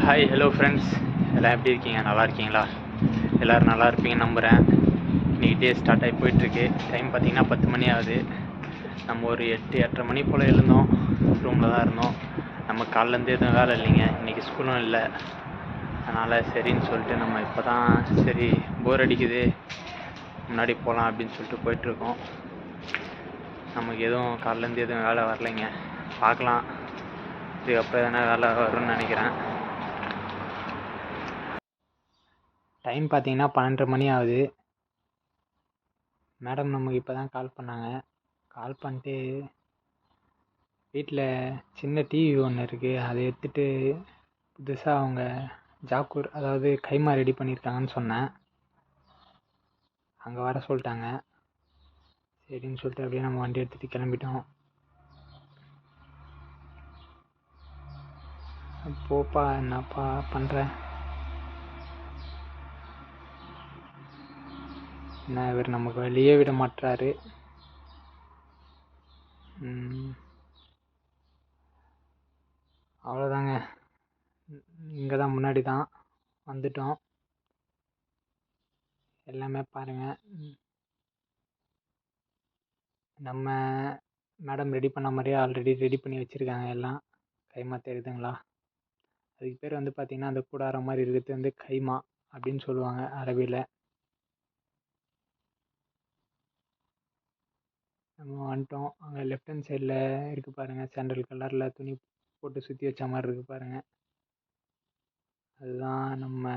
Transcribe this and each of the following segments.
Hi hello friends, எல்லாம் எப்படி இருக்கீங்க? நல்லா இருக்கீங்களா? எல்லோரும் நல்லா இருப்பீங்கன்னு நம்புகிறேன். இன்றைக்கி டே ஸ்டார்ட் ஆகி போயிட்டுருக்கு. டைம் பார்த்திங்கன்னா 10 மணி ஆகுது. நம்ம ஒரு 8-8:30 மணி போல் எழுந்தோம். ரூமில் தான் இருந்தோம். நம்ம காலிலேருந்து எதுவும் வேலை இல்லைங்க. இன்றைக்கி ஸ்கூலும் இல்லை. அதனால் சரின்னு சொல்லிட்டு நம்ம இப்போ தான் சரி போர் அடிக்குது, முன்னாடி போகலாம் அப்படின்னு சொல்லிட்டு போயிட்டுருக்கோம். நமக்கு எதுவும் காலிலேருந்து எதுவும் வேலை வரலைங்க. பார்க்கலாம், இதுக்கப்புறம் எதனா வேலை வரும்னு நினைக்கிறேன். டைம் பார்த்தீங்கன்னா 12:30 மணி ஆகுது. மேடம் நமக்கு இப்போ தான் கால் பண்ணாங்க. கால் பண்ணிட்டு வீட்டில் சின்ன டிவி ஒன்று இருக்குது, அதை எடுத்துகிட்டு புதுசாக அவங்க ஜாக்கூர் அதாவது கைமா ரெடி பண்ணியிருக்காங்கன்னு சொன்னேன். அங்கே வர சொல்லிட்டாங்க. சரின்னு சொல்லிட்டு அப்படியே நம்ம வண்டி எடுத்துகிட்டு கிளம்பிட்டோம். போப்பா, என்னப்பா பண்ணுற? என்ன இவர் நமக்கு வெளியே விட மாட்டுறாரு. அவ்வளோதாங்க, இங்கே தான் முன்னாடி தான் வந்துட்டோம். எல்லாமே பாருங்கள், நம்ம மேடம் ரெடி பண்ண மாதிரியே ஆல்ரெடி ரெடி பண்ணி வச்சுருக்காங்க. எல்லாம் கைமா தெரியுதுங்களா? அதுக்கு பேர் வந்து பார்த்திங்கன்னா அந்த கூடாரம் மாதிரி இருக்கிறது வந்து கைமா அப்படின்னு சொல்லுவாங்க அரபியில். நம்ம வந்துட்டோம். அங்கே லெஃப்ட் ஹேண்ட் சைடில் இருக்குது பாருங்கள், சாண்டல் கலரில் துணி போட்டு சுற்றி வச்ச மாதிரி இருக்குது பாருங்கள். அதுதான் நம்ம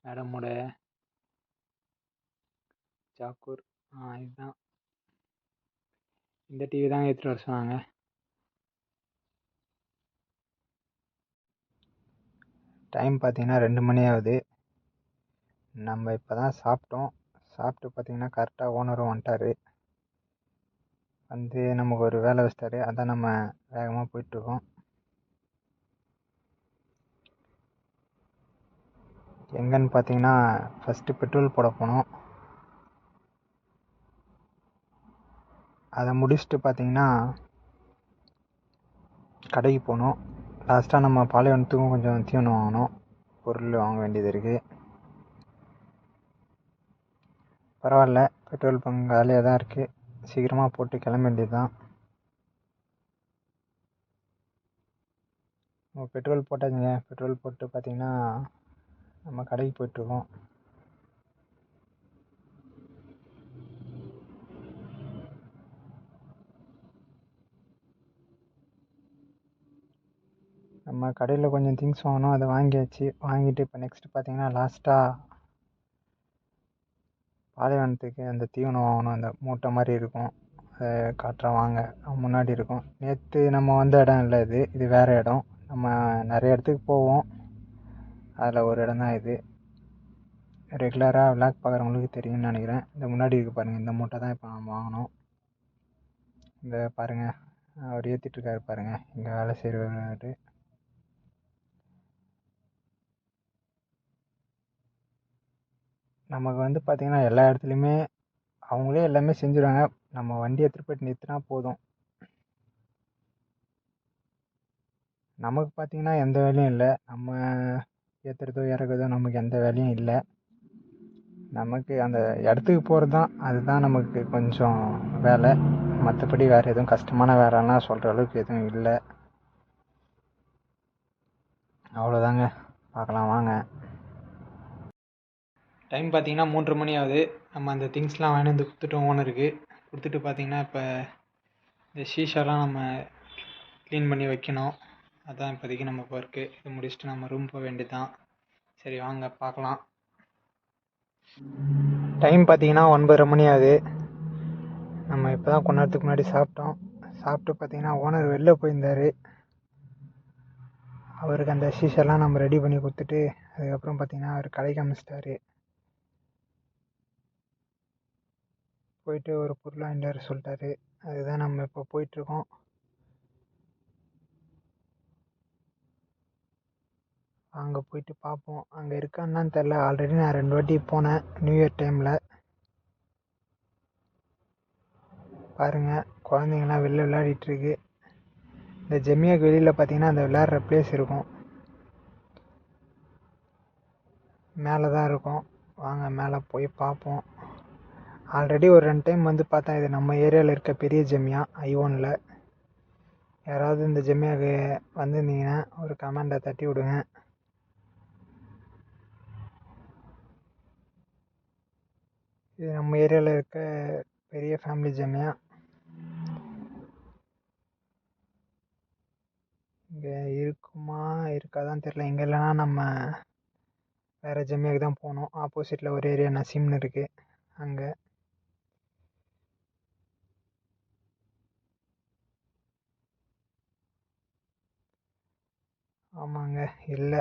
மேடமோட ஜாக்கூர். இதுதான், இந்த டிவி தான் எடுத்துகிட்டு வர சொன்னாங்க. டைம் பார்த்திங்கன்னா 2 மணி ஆகுது. நம்ம இப்போ தான் சாப்பிட்டோம். சாப்பிட்டு பார்த்திங்கன்னா கரெக்டாக ஓனரும் வந்துட்டார். வந்து நமக்கு ஒரு வேலை வச்சிட்டாரு. அதான் நம்ம வேகமாக போயிட்டுருக்கோம். எங்கன்னு பார்த்தீங்கன்னா ஃபஸ்ட்டு பெட்ரோல் போட போனோம். அதை முடிச்சுட்டு பார்த்தீங்கன்னா கடைக்கு போனோம். லாஸ்ட்டாக நம்ம பாலைவனத்துக்கும் கொஞ்சம் தீவனம் வாங்கணும், பொருள் வாங்க வேண்டியது இருக்குது. பரவாயில்ல, பெட்ரோல் பங்க் காலியாக தான் இருக்குது. சீக்கிரமாக போட்டு கிளம்ப வேண்டியது தான். பெட்ரோல் போட்டாச்சுங்க. பெட்ரோல் போட்டு பார்த்திங்கன்னா நம்ம கடைக்கு போயிட்டுருக்கோம். நம்ம கடையில் கொஞ்சம் திங்ஸ் வாங்கணும், அதை வாங்கியாச்சு. வாங்கிட்டு இப்போ நெக்ஸ்ட்டு பார்த்திங்கன்னா லாஸ்ட்டாக பாலைவனத்துக்கு அந்த தீவனம் வாங்கணும். அந்த மூட்டை மாதிரி இருக்கும், அதை காட்டுறேன் வாங்க. முன்னாடி இருக்கும். நேற்று நம்ம வந்த இடம் இல்லை, இது வேறு இடம். நம்ம நிறைய இடத்துக்கு போவோம், அதில் ஒரு இடம் தான் இது. ரெகுலராக விளாக் பார்க்குறவங்களுக்கு தெரியும்னு நினைக்கிறேன். இந்த முன்னாடி இருக்குது பாருங்கள், இந்த மூட்டை தான் இப்போ நம்ம வாங்கினோம். இந்த பாருங்கள், அவர் ஏற்றிட்டுருக்காரு பாருங்கள், இங்கே வேலை செய்கிறவர். நமக்கு வந்து பார்த்திங்கன்னா எல்லா இடத்துலையுமே அவங்களே எல்லாமே செஞ்சுருவாங்க. நம்ம வண்டி எடுத்துகிட்டு போய்ட்டு நிறுத்தினா போதும். நமக்கு பார்த்திங்கன்னா எந்த வேலையும் இல்லை. நம்ம ஏற்றுறதோ இறக்குறதோ நமக்கு எந்த வேலையும் இல்லை. நமக்கு அந்த இடத்துக்கு போகிறது தான், அதுதான் நமக்கு கொஞ்சம் வேலை. மற்றபடி வேறு எதுவும் கஷ்டமான வேலைலாம் சொல்கிற அளவுக்கு எதுவும் இல்லை. அவ்வளோதாங்க, பார்க்கலாம் வாங்க. டைம் பார்த்திங்கன்னா 3:30 மணி ஆகுது. நம்ம அந்த திங்ஸ்லாம் வாங்கி வந்து கொடுத்துட்டோம் ஓனருக்கு. கொடுத்துட்டு பார்த்திங்கன்னா இப்போ இந்த ஷீஷாலாம் நம்ம க்ளீன் பண்ணி வைக்கணும். அதுதான் இப்போதைக்கு நம்ம ஒர்க்கு. இது முடிச்சுட்டு நம்ம ரூம் போக வேண்டியது தான். சரி வாங்க பார்க்கலாம். டைம் பார்த்திங்கன்னா 9:30 மணி ஆகுது. நம்ம இப்போ தான் கொஞ்ச நேரத்துக்கு முன்னாடி சாப்பிட்டோம். சாப்பிட்டு பார்த்திங்கன்னா ஓனர் வெளில போயிருந்தார். அவருக்கு அந்த ஷீஷெல்லாம் நம்ம ரெடி பண்ணி கொடுத்துட்டு அதுக்கப்புறம் பார்த்திங்கன்னா அவர் கடைக்கு அனுப்பிச்சிட்டாரு. போயிட்டு ஒரு பொருள் வாங்கிட்டு வர சொல்லிட்டாரு. அதுதான் நம்ம இப்போ போயிட்டுருக்கோம். அங்கே போயிட்டு பார்ப்போம், அங்கே இருக்கான்னு தெரில. ஆல்ரெடி நான் 2 வாட்டி போனேன் நியூ இயர் டைமில். பாருங்கள், குழந்தைங்கள்லாம் வெளில விளையாடிட்டுருக்கு. இந்த ஜெமியாக்கு வெளியில் பார்த்திங்கன்னா அந்த விளையாடுற பிளேஸ் இருக்கும். மேலே தான் இருக்கோம். வாங்க மேலே போய் பார்ப்போம். ஆல்ரெடி ஒரு 2 டைம் வந்து பார்த்தேன். இது நம்ம ஏரியாவில் இருக்க பெரிய ஜெமியா I1ல். யாராவது இந்த ஜெமியாவுக்கு வந்திருந்தீங்கன்னா ஒரு கமெண்டை தட்டி விடுங்க. இது நம்ம ஏரியாவில் இருக்க பெரிய ஃபேமிலி ஜெமியா. இங்கே இருக்குமா இருக்காதான் தெரில. இங்கே இல்லைன்னா நம்ம வேறு ஜெமியாவுக்கு தான் போகணும். ஆப்போசிட்டில் ஒரு ஏரியா நசீம்னு இருக்குது, அங்கே. ஆமாங்க, இல்லை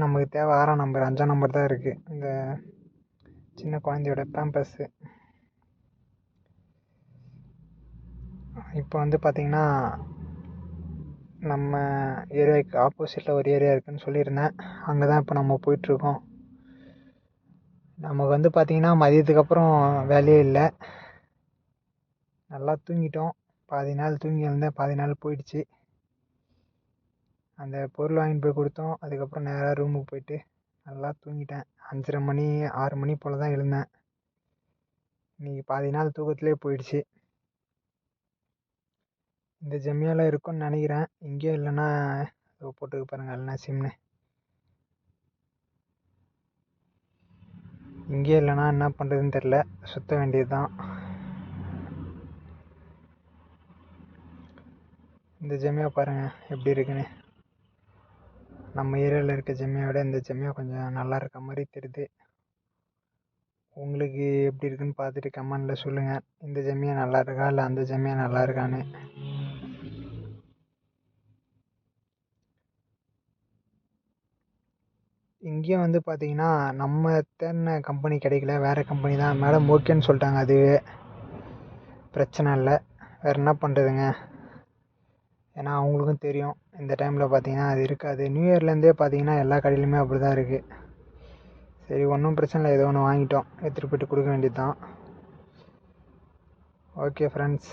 நமக்கு தேவை 6ஆம் நம்பர். 5ஆம் நம்பர் தான் இருக்குது. இந்த சின்ன குழந்தையோட பேம்பஸ்ஸு. இப்போ வந்து பார்த்திங்கன்னா நம்ம ஏரியாவுக்கு ஆப்போசிட்டில் ஒரு ஏரியா இருக்குதுன்னு சொல்லியிருந்தேன். அங்கே தான் இப்போ நம்ம போயிட்டுருக்கோம். நமக்கு வந்து பார்த்திங்கன்னா மதியத்துக்கு அப்புறம் வேலையே இல்லை. நல்லா தூங்கிட்டோம். பாதி நாள் தூங்கி இருந்தேன், பாதி நாள் போயிடுச்சு. அந்த பொருள் வாங்கிட்டு போய் கொடுத்தோம். அதுக்கப்புறம் நேராக ரூமுக்கு போயிட்டு நல்லா தூங்கிட்டேன். 5:30 மணி 6 மணி போல் தான் எழுந்தேன். இன்றைக்கி பாதி நாள் தூக்கத்துலேயே போயிடுச்சு. இந்த ஜெமியாவில் இருக்குன்னு நினைக்கிறேன். இங்கேயும் இல்லைன்னா போட்டுக்க பாருங்கள் இல்லைனா சிம்னு. இங்கேயும் இல்லைன்னா என்ன பண்ணுறதுன்னு தெரில, சுற்ற வேண்டியது தான். இந்த ஜெமியா பாருங்கள் எப்படி இருக்குன்னு. நம்ம ஏரியாவில் இருக்க ஜெமியாவை விட இந்த ஜெமியா கொஞ்சம் நல்லா இருக்க மாதிரி தெரியுது. உங்களுக்கு எப்படி இருக்குன்னு பார்த்துட்டு கமெண்டில் சொல்லுங்கள். இந்த ஜெமியா நல்லா இருக்கா இல்லை அந்த ஜெமியா நல்லா இருக்கான்னு. இங்கேயும் வந்து பார்த்திங்கன்னா நம்ம தேடின கம்பெனி கிடைக்கல, வேறு கம்பெனி தான். மேடம் ஓகேன்னு சொல்லிட்டாங்க. அதுவே பிரச்சனை இல்லை. வேறு என்ன பண்ணுறதுங்க. ஏன்னா அவங்களுக்கும் தெரியும் இந்த டைமில் பார்த்திங்கன்னா அது இருக்காது. நியூ இயர்லேருந்தே பார்த்திங்கன்னா எல்லா கடையிலுமே அப்படி தான் இருக்குது. சரி, ஒன்றும் பிரச்சனை இல்லை. ஏதோ ஒன்று வாங்கிட்டோம், எடுத்துகிட்டு போய்ட்டு கொடுக்க வேண்டியது தான். ஓகே ஃப்ரெண்ட்ஸ்,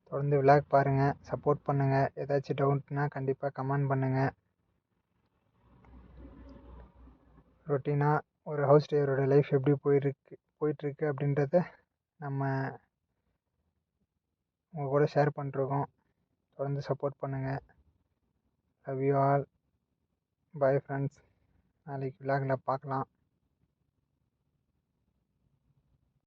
தொடர்ந்து விளாக் பாருங்கள், சப்போர்ட் பண்ணுங்கள். ஏதாச்சும் டவுட்னா கண்டிப்பாக கமெண்ட் பண்ணுங்கள். ரொட்டீனாக ஒரு ஹவுஸ் டிரைவரோட லைஃப் எப்படி போயிட்டுருக்கு அப்படின்றத நம்ம உங்கள் கூட ஷேர் பண்ணிருக்கோம். தொடர்ந்து சப்போர்ட் பண்ணுங்கள். Love you all. Bye friends. நாளைக்கு விளாகில் பார்க்கலாம்.